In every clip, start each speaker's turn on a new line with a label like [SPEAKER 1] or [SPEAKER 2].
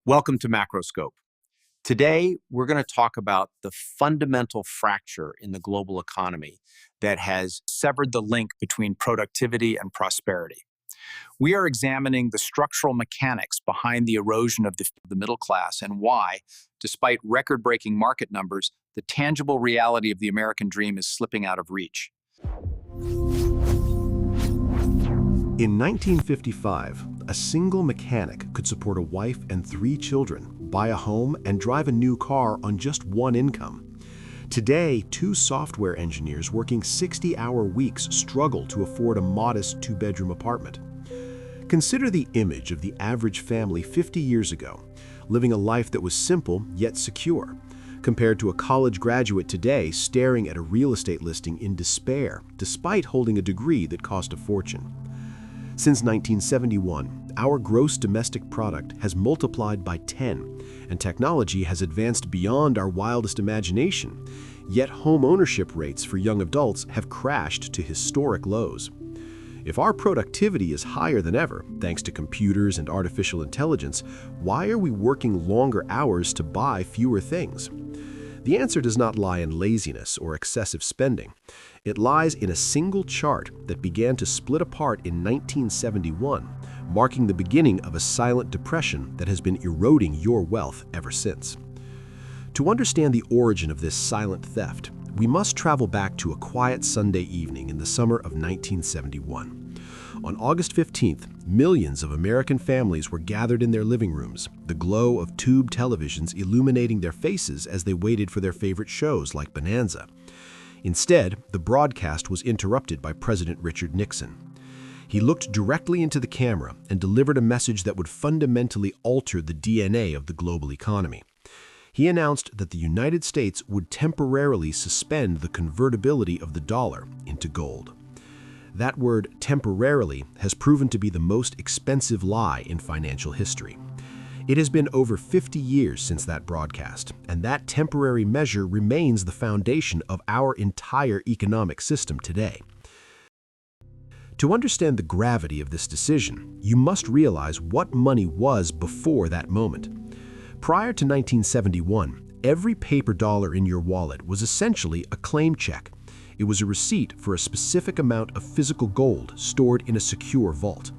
[SPEAKER 1] Welcome to Macroscope. Today, we're going to talk about the fundamental fracture in the global economy that has severed the link between productivity and prosperity. We are examining the structural mechanics behind the erosion of the middle class and why, despite record-breaking market numbers, the tangible reality of the American dream is slipping out of reach.
[SPEAKER 2] In 1955, a single mechanic could support a wife and 3 children, buy a home, and drive a new car on just one income. Today, 2 software engineers working 60-hour weeks struggle to afford a modest 2-bedroom apartment. Consider the image of the average family 50 years ago, living a life that was simple yet secure, compared to a college graduate today staring at a real estate listing in despair, despite holding a degree that cost a fortune. Since 1971, our gross domestic product has multiplied by 10, and technology has advanced beyond our wildest imagination, yet home ownership rates for young adults have crashed to historic lows. If our productivity is higher than ever, thanks to computers and artificial intelligence, why are we working longer hours to buy fewer things? The answer does not lie in laziness or excessive spending. It lies in a single chart that began to split apart in 1971, marking the beginning of a silent depression that has been eroding your wealth ever since. To understand the origin of this silent theft, we must travel back to a quiet Sunday evening in the summer of 1971. On August 15th, millions of American families were gathered in their living rooms, the glow of tube televisions illuminating their faces as they waited for their favorite shows like Bonanza. Instead, the broadcast was interrupted by President Richard Nixon. He looked directly into the camera and delivered a message that would fundamentally alter the DNA of the global economy. He announced that the United States would temporarily suspend the convertibility of the dollar into gold. That word temporarily has proven to be the most expensive lie in financial history. It has been over 50 years since that broadcast, and that temporary measure remains the foundation of our entire economic system today. To understand the gravity of this decision, you must realize what money was before that moment. Prior to 1971, every paper dollar in your wallet was essentially a claim check. It was a receipt for a specific amount of physical gold stored in a secure vault.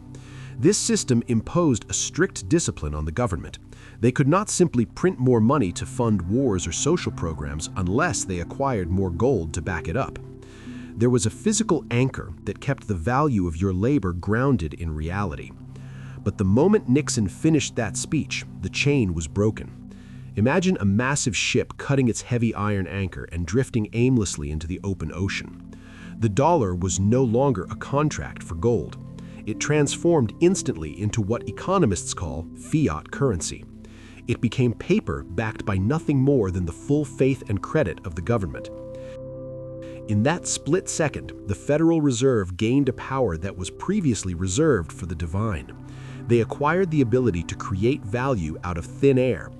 [SPEAKER 2] This system imposed a strict discipline on the government. They could not simply print more money to fund wars or social programs unless they acquired more gold to back it up. There was a physical anchor that kept the value of your labor grounded in reality. But the moment Nixon finished that speech, the chain was broken. Imagine a massive ship cutting its heavy iron anchor and drifting aimlessly into the open ocean. The dollar was no longer a contract for gold. It transformed instantly into what economists call fiat currency. It became paper backed by nothing more than the full faith and credit of the government. In that split second, the Federal Reserve gained a power that was previously reserved for the divine. They acquired the ability to create value out of thin air.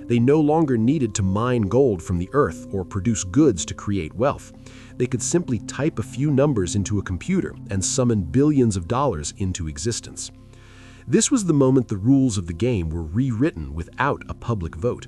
[SPEAKER 2] They no longer needed to mine gold from the earth or produce goods to create wealth. They could simply type a few numbers into a computer and summon billions of dollars into existence. This was the moment the rules of the game were rewritten without a public vote.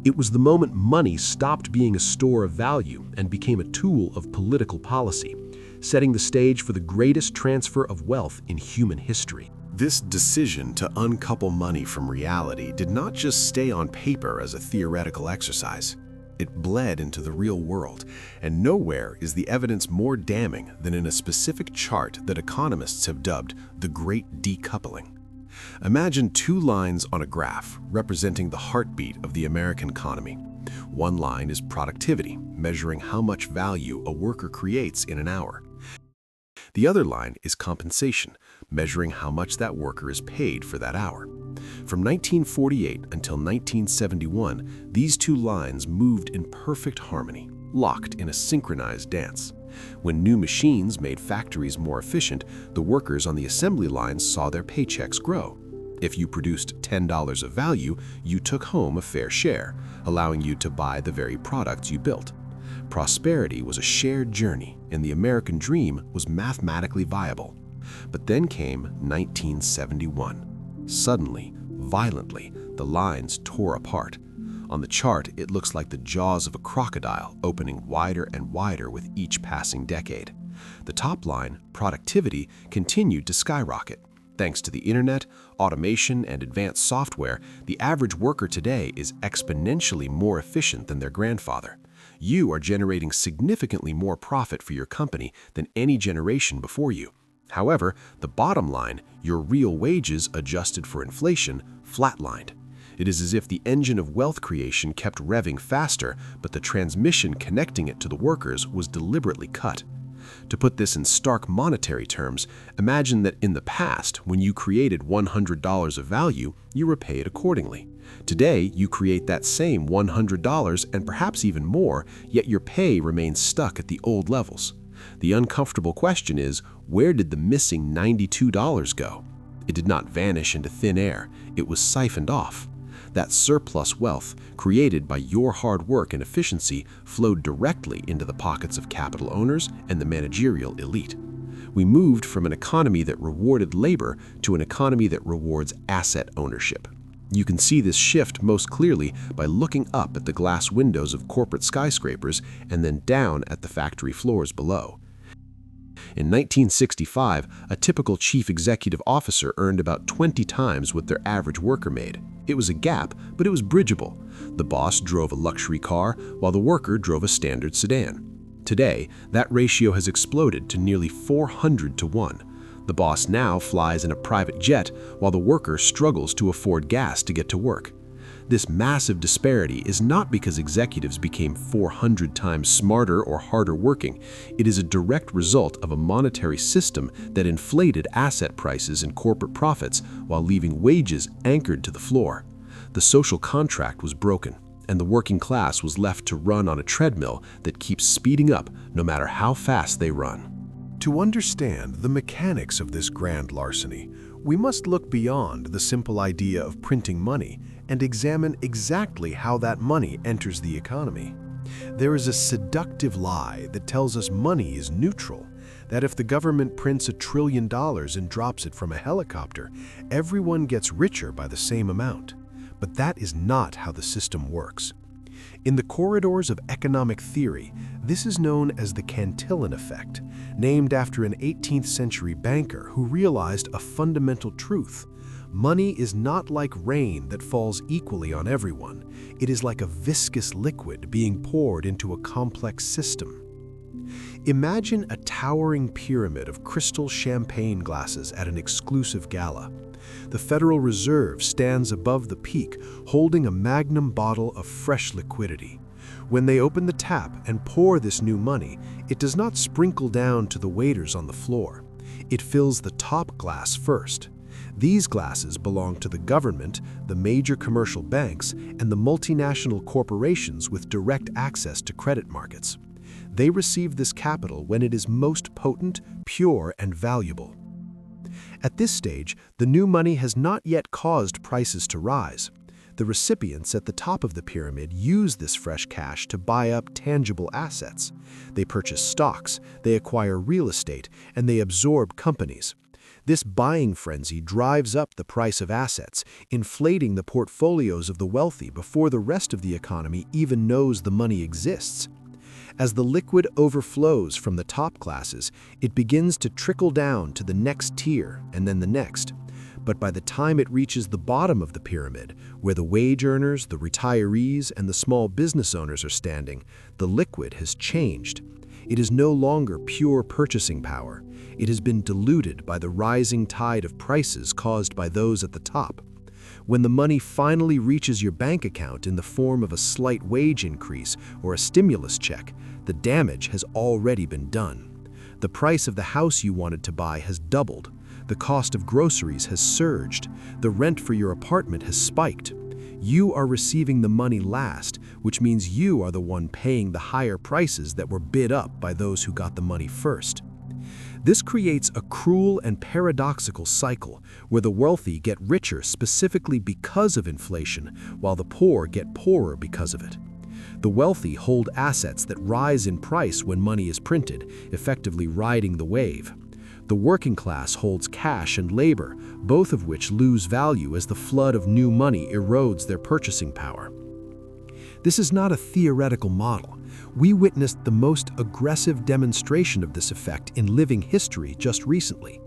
[SPEAKER 2] It was the moment money stopped being a store of value and became a tool of political policy, setting the stage for the greatest transfer of wealth in human history.
[SPEAKER 3] This decision to uncouple money from reality did not just stay on paper as a theoretical exercise. It bled into the real world, and nowhere is the evidence more damning than in a specific chart that economists have dubbed the Great Decoupling. Imagine 2 lines on a graph representing the heartbeat of the American economy. One line is productivity, measuring how much value a worker creates in an hour. The other line is compensation, measuring how much that worker is paid for that hour. From 1948 until 1971, these 2 lines moved in perfect harmony, locked in a synchronized dance. When new machines made factories more efficient, the workers on the assembly lines saw their paychecks grow. If you produced $10 of value, you took home a fair share, allowing you to buy the very products you built. Prosperity was a shared journey, and the American dream was mathematically viable. But then came 1971. Suddenly, violently, the lines tore apart. On the chart, it looks like the jaws of a crocodile opening wider and wider with each passing decade. The top line, productivity, continued to skyrocket. Thanks to the internet, automation, and advanced software, the average worker today is exponentially more efficient than their grandfather. You are generating significantly more profit for your company than any generation before you. However, the bottom line, your real wages adjusted for inflation, flatlined. It is as if the engine of wealth creation kept revving faster, but the transmission connecting it to the workers was deliberately cut. To put this in stark monetary terms, imagine that in the past, when you created $100 of value, you were paid accordingly. Today, you create that same $100 and perhaps even more, yet your pay remains stuck at the old levels. The uncomfortable question is, where did the missing $92 go? It did not vanish into thin air, it was siphoned off. That surplus wealth, created by your hard work and efficiency, flowed directly into the pockets of capital owners and the managerial elite. We moved from an economy that rewarded labor to an economy that rewards asset ownership. You can see this shift most clearly by looking up at the glass windows of corporate skyscrapers and then down at the factory floors below. In 1965, a typical chief executive officer earned about 20 times what their average worker made. It was a gap, but it was bridgeable. The boss drove a luxury car, while the worker drove a standard sedan. Today, that ratio has exploded to nearly 400 to 1. The boss now flies in a private jet, while the worker struggles to afford gas to get to work. This massive disparity is not because executives became 400 times smarter or harder working. It is a direct result of a monetary system that inflated asset prices and corporate profits while leaving wages anchored to the floor. The social contract was broken, and the working class was left to run on a treadmill that keeps speeding up no matter how fast they run.
[SPEAKER 2] To understand the mechanics of this grand larceny, we must look beyond the simple idea of printing money and examine exactly how that money enters the economy. There is a seductive lie that tells us money is neutral, that if the government prints $1 trillion and drops it from a helicopter, everyone gets richer by the same amount. But that is not how the system works. In the corridors of economic theory, this is known as the Cantillon effect, named after an 18th century banker who realized a fundamental truth. Money is not like rain that falls equally on everyone. It is like a viscous liquid being poured into a complex system. Imagine a towering pyramid of crystal champagne glasses at an exclusive gala. The Federal Reserve stands above the peak, holding a magnum bottle of fresh liquidity. When they open the tap and pour this new money, it does not sprinkle down to the waiters on the floor. It fills the top glass first. These glasses belong to the government, the major commercial banks, and the multinational corporations with direct access to credit markets. They receive this capital when it is most potent, pure, and valuable. At this stage, the new money has not yet caused prices to rise. The recipients at the top of the pyramid use this fresh cash to buy up tangible assets. They purchase stocks, they acquire real estate, and they absorb companies. This buying frenzy drives up the price of assets, inflating the portfolios of the wealthy before the rest of the economy even knows the money exists. As the liquid overflows from the top classes, it begins to trickle down to the next tier and then the next. But by the time it reaches the bottom of the pyramid, where the wage earners, the retirees, and the small business owners are standing, the liquid has changed. It is no longer pure purchasing power. It has been diluted by the rising tide of prices caused by those at the top. When the money finally reaches your bank account in the form of a slight wage increase or a stimulus check, the damage has already been done. The price of the house you wanted to buy has doubled. The cost of groceries has surged. The rent for your apartment has spiked. You are receiving the money last, which means you are the one paying the higher prices that were bid up by those who got the money first. This creates a cruel and paradoxical cycle where the wealthy get richer specifically because of inflation, while the poor get poorer because of it. The wealthy hold assets that rise in price when money is printed, effectively riding the wave. The working class holds cash and labor, both of which lose value as the flood of new money erodes their purchasing power. This is not a theoretical model. We witnessed the most aggressive demonstration of this effect in living history just recently.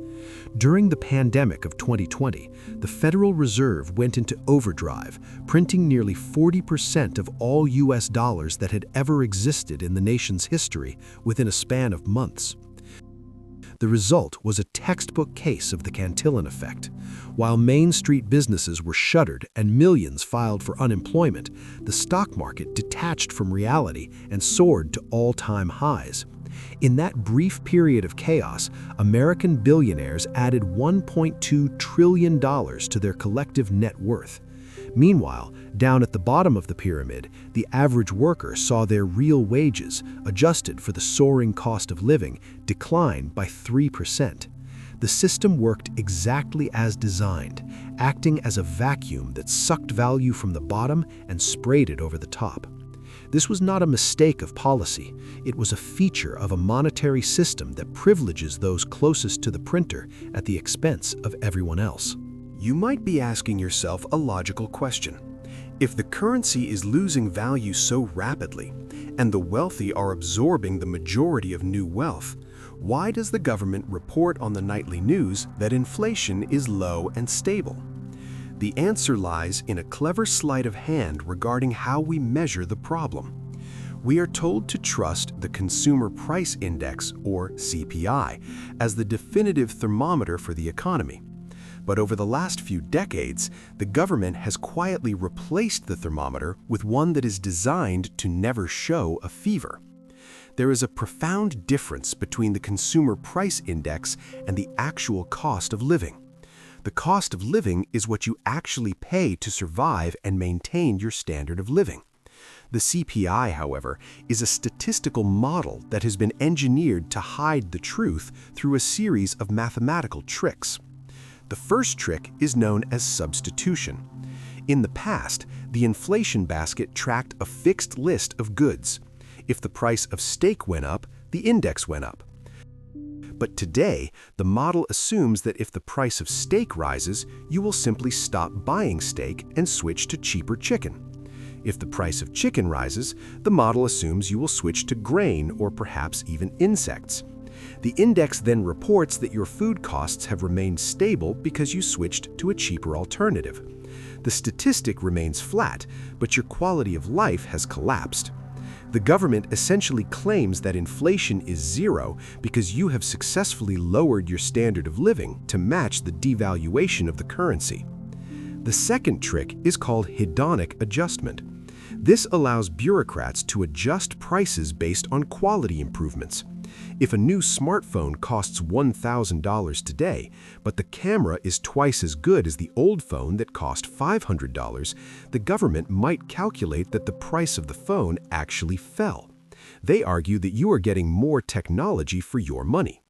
[SPEAKER 2] During the pandemic of 2020, the Federal Reserve went into overdrive, printing nearly 40% of all US dollars that had ever existed in the nation's history within a span of months. The result was a textbook case of the Cantillon effect. While Main Street businesses were shuttered and millions filed for unemployment, the stock market detached from reality and soared to all-time highs. In that brief period of chaos, American billionaires added $1.2 trillion to their collective net worth. Meanwhile, down at the bottom of the pyramid, the average worker saw their real wages, adjusted for the soaring cost of living, decline by 3%. The system worked exactly as designed, acting as a vacuum that sucked value from the bottom and sprayed it over the top. This was not a mistake of policy. It was a feature of a monetary system that privileges those closest to the printer at the expense of everyone else.
[SPEAKER 3] You might be asking yourself a logical question. If the currency is losing value so rapidly, and the wealthy are absorbing the majority of new wealth, why does the government report on the nightly news that inflation is low and stable? The answer lies in a clever sleight of hand regarding how we measure the problem. We are told to trust the Consumer Price Index, or CPI, as the definitive thermometer for the economy. But over the last few decades, the government has quietly replaced the thermometer with one that is designed to never show a fever. There is a profound difference between the Consumer Price Index and the actual cost of living. The cost of living is what you actually pay to survive and maintain your standard of living. The CPI, however, is a statistical model that has been engineered to hide the truth through a series of mathematical tricks. The first trick is known as substitution. In the past, the inflation basket tracked a fixed list of goods. If the price of steak went up, the index went up. But today, the model assumes that if the price of steak rises, you will simply stop buying steak and switch to cheaper chicken. If the price of chicken rises, the model assumes you will switch to grain or perhaps even insects. The index then reports that your food costs have remained stable because you switched to a cheaper alternative. The statistic remains flat, but your quality of life has collapsed. The government essentially claims that inflation is zero because you have successfully lowered your standard of living to match the devaluation of the currency. The second trick is called hedonic adjustment. This allows bureaucrats to adjust prices based on quality improvements. If a new smartphone costs $1,000 today, but the camera is twice as good as the old phone that cost $500, the government might calculate that the price of the phone actually fell. They argue that you are getting more technology for your money.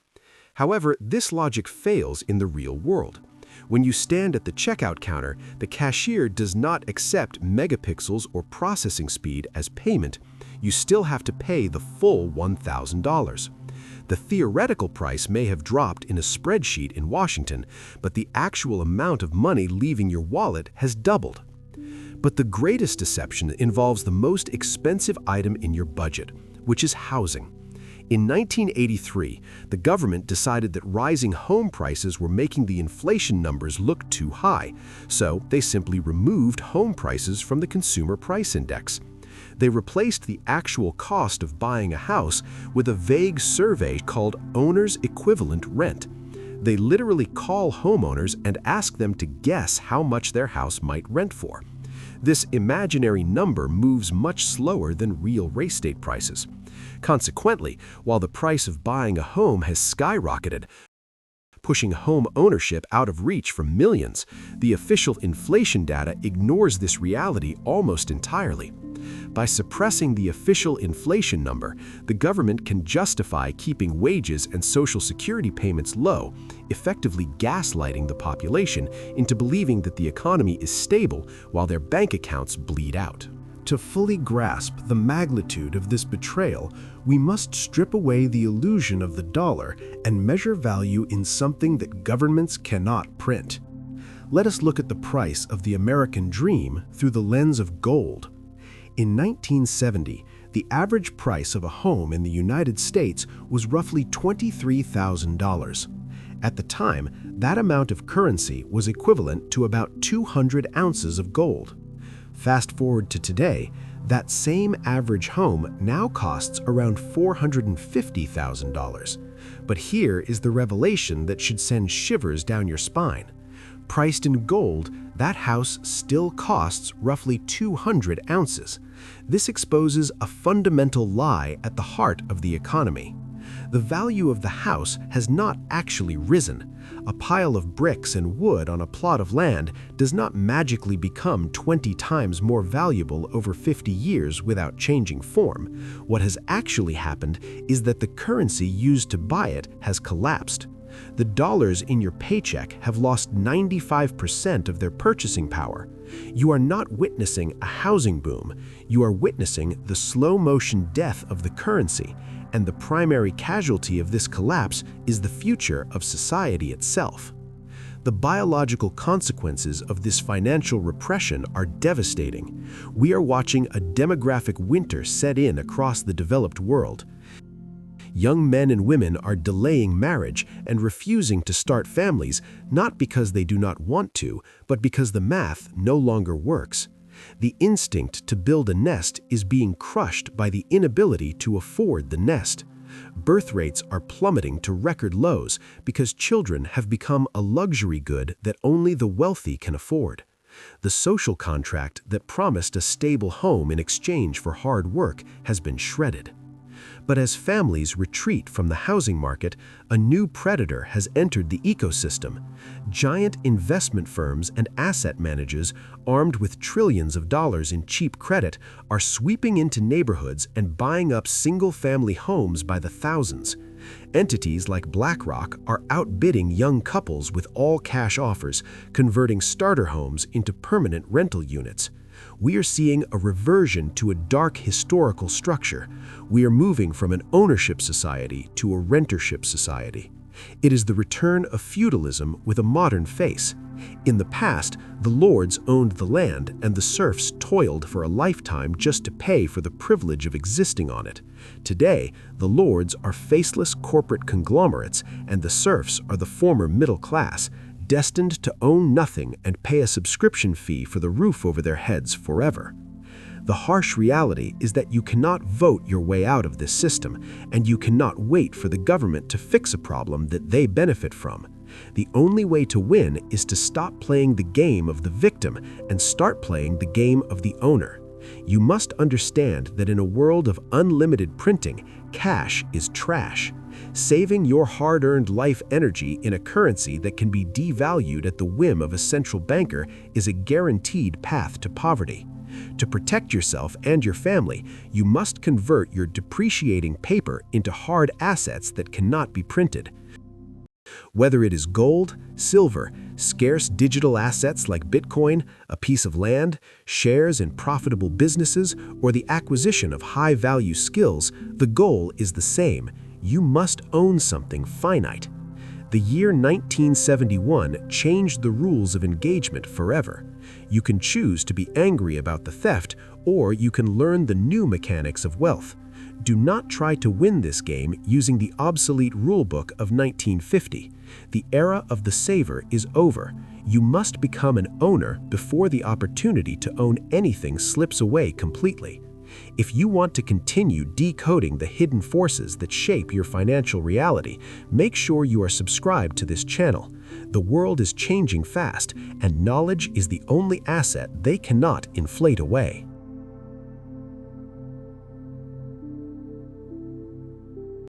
[SPEAKER 3] However, this logic fails in the real world. When you stand at the checkout counter, the cashier does not accept megapixels or processing speed as payment. You still have to pay the full $1,000. The theoretical price may have dropped in a spreadsheet in Washington, but the actual amount of money leaving your wallet has doubled. But the greatest deception involves the most expensive item in your budget, which is housing. In 1983, the government decided that rising home prices were making the inflation numbers look too high, so they simply removed home prices from the Consumer Price Index. They replaced the actual cost of buying a house with a vague survey called Owner's Equivalent Rent. They literally call homeowners and ask them to guess how much their house might rent for. This imaginary number moves much slower than real real estate prices. Consequently, while the price of buying a home has skyrocketed, pushing home ownership out of reach for millions, the official inflation data ignores this reality almost entirely. By suppressing the official inflation number, the government can justify keeping wages and Social Security payments low, effectively gaslighting the population into believing that the economy is stable while their bank accounts bleed out.
[SPEAKER 2] To fully grasp the magnitude of this betrayal, we must strip away the illusion of the dollar and measure value in something that governments cannot print. Let us look at the price of the American dream through the lens of gold. In 1970, the average price of a home in the United States was roughly $23,000. At the time, that amount of currency was equivalent to about 200 ounces of gold. Fast forward to today, that same average home now costs around $450,000. But here is the revelation that should send shivers down your spine. Priced in gold, that house still costs roughly 200 ounces. This exposes a fundamental lie at the heart of the economy. The value of the house has not actually risen. A pile of bricks and wood on a plot of land does not magically become 20 times more valuable over 50 years without changing form. What has actually happened is that the currency used to buy it has collapsed. The dollars in your paycheck have lost 95% of their purchasing power. You are not witnessing a housing boom. You are witnessing the slow-motion death of the currency, and the primary casualty of this collapse is the future of society itself. The biological consequences of this financial repression are devastating. We are watching a demographic winter set in across the developed world. Young men and women are delaying marriage and refusing to start families, not because they do not want to, but because the math no longer works. The instinct to build a nest is being crushed by the inability to afford the nest. Birth rates are plummeting to record lows because children have become a luxury good that only the wealthy can afford. The social contract that promised a stable home in exchange for hard work has been shredded. But as families retreat from the housing market, a new predator has entered the ecosystem. Giant investment firms and asset managers, armed with trillions of dollars in cheap credit, are sweeping into neighborhoods and buying up single-family homes by the thousands. Entities like BlackRock are outbidding young couples with all-cash offers, converting starter homes into permanent rental units. We are seeing a reversion to a dark historical structure. We are moving from an ownership society to a rentership society. It is the return of feudalism with a modern face. In the past, the lords owned the land and the serfs toiled for a lifetime just to pay for the privilege of existing on it. Today, the lords are faceless corporate conglomerates and the serfs are the former middle class, destined to own nothing and pay a subscription fee for the roof over their heads forever. The harsh reality is that you cannot vote your way out of this system, and you cannot wait for the government to fix a problem that they benefit from. The only way to win is to stop playing the game of the victim and start playing the game of the owner. You must understand that in a world of unlimited printing, cash is trash. Saving your hard-earned life energy in a currency that can be devalued at the whim of a central banker is a guaranteed path to poverty. To protect yourself and your family, you must convert your depreciating paper into hard assets that cannot be printed. Whether it is gold, silver, scarce digital assets like Bitcoin, a piece of land, shares in profitable businesses, or the acquisition of high-value skills, the goal is the same. You must own something finite. The year 1971 changed the rules of engagement forever. You can choose to be angry about the theft, or you can learn the new mechanics of wealth. Do not try to win this game using the obsolete rulebook of 1950. The era of the saver is over. You must become an owner before the opportunity to own anything slips away completely. If you want to continue decoding the hidden forces that shape your financial reality, make sure you are subscribed to this channel. The world is changing fast, and knowledge is the only asset they cannot inflate away.